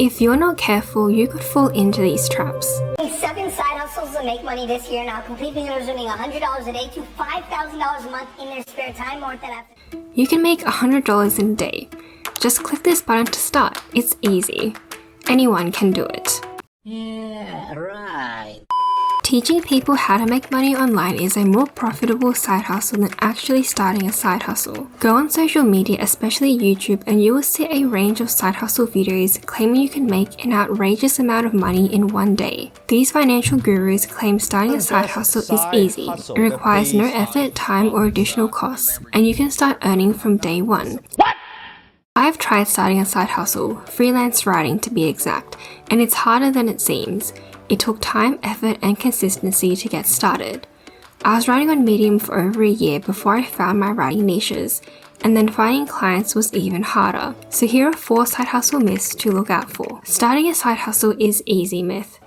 If you're not careful, you could fall into these traps. 7 side hustles to make money this year now, completely earning $100 a day to $5,000 a month in their spare time, or that. You can make $100 in a day. Just click this button to start. It's easy. Anyone can do it. Yeah, right. Teaching people how to make money online is a more profitable side hustle than actually starting a side hustle. Go on social media, especially YouTube, and you will see a range of side hustle videos claiming you can make an outrageous amount of money in one day. These financial gurus claim starting a side hustle is easy. It requires no effort, time, or additional costs, and you can start earning from day one. I've tried starting a side hustle, freelance writing to be exact, and it's harder than it seems. It took time, effort, and consistency to get started. I was writing on Medium for over a year before I found my writing niches, and then finding clients was even harder. So here are 4 side hustle myths to look out for. Starting a side hustle is easy myth.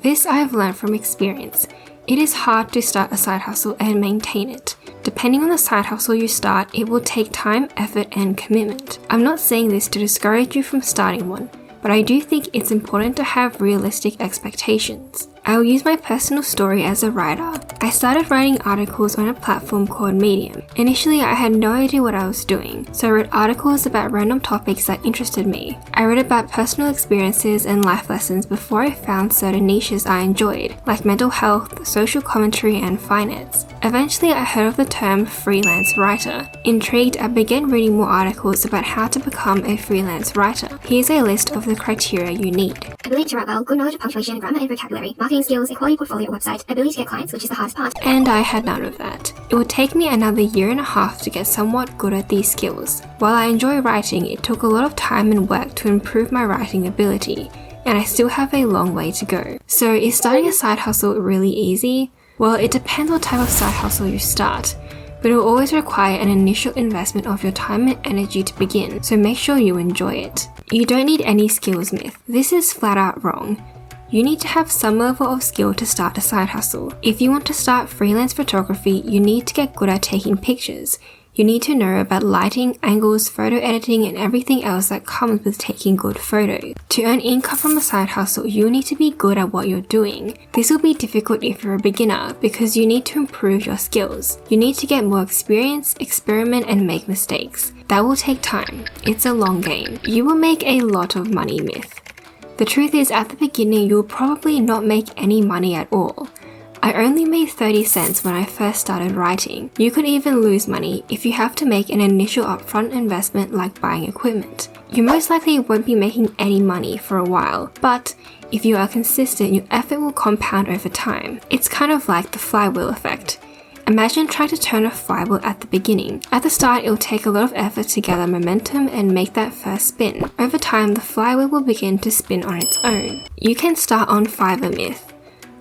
This I have learned from experience. It is hard to start a side hustle and maintain it. Depending on the side hustle you start, it will take time, effort, and commitment. I'm not saying this to discourage you from starting one, but I do think it's important to have realistic expectations. I will use my personal story as a writer. I started writing articles on a platform called Medium. Initially, I had no idea what I was doing, so I wrote articles about random topics that interested me. I wrote about personal experiences and life lessons before I found certain niches I enjoyed, like mental health, social commentary, and finance. Eventually, I heard of the term freelance writer. Intrigued, I began reading more articles about how to become a freelance writer. Here's a list of the criteria you need. Ability to write well, good knowledge of punctuation, grammar and vocabulary, marketing skills, a quality portfolio website, ability to get clients, which is the hardest part. And I had none of that. It would take me another 1.5 years to get somewhat good at these skills. While I enjoy writing, it took a lot of time and work to improve my writing ability, and I still have a long way to go. So is starting a side hustle really easy? Well, it depends what type of side hustle you start, but it will always require an initial investment of your time and energy to begin, so make sure you enjoy it. You don't need any skills myth. This is flat out wrong. You need to have some level of skill to start a side hustle. If you want to start freelance photography, you need to get good at taking pictures. You need to know about lighting, angles, photo editing, and everything else that comes with taking good photos. To earn income from a side hustle, you need to be good at what you're doing. This will be difficult if you're a beginner because you need to improve your skills. You need to get more experience, experiment, and make mistakes. That will take time. It's a long game. You will make a lot of money myth. The truth is, at the beginning, you'll probably not make any money at all. I only made 30 cents when I first started writing. You could even lose money if you have to make an initial upfront investment like buying equipment. You most likely won't be making any money for a while, but if you are consistent, your effort will compound over time. It's kind of like the flywheel effect. Imagine trying to turn a flywheel at the beginning. At the start, it will take a lot of effort to gather momentum and make that first spin. Over time, the flywheel will begin to spin on its own. You can start on Fiverr myth.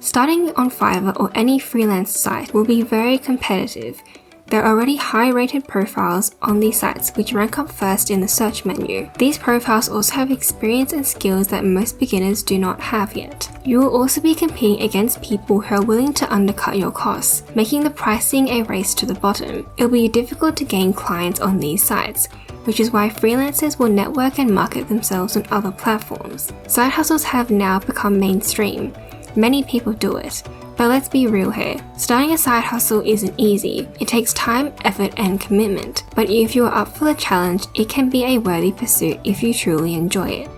Starting on Fiverr or any freelance site will be very competitive. There are already high-rated profiles on these sites which rank up first in the search menu. These profiles also have experience and skills that most beginners do not have yet. You will also be competing against people who are willing to undercut your costs, making the pricing a race to the bottom. It will be difficult to gain clients on these sites, which is why freelancers will network and market themselves on other platforms. Side hustles have now become mainstream. Many people do it, but let's be real here. Starting a side hustle isn't easy. It takes time, effort, and commitment. But if you are up for the challenge, it can be a worthy pursuit if you truly enjoy it.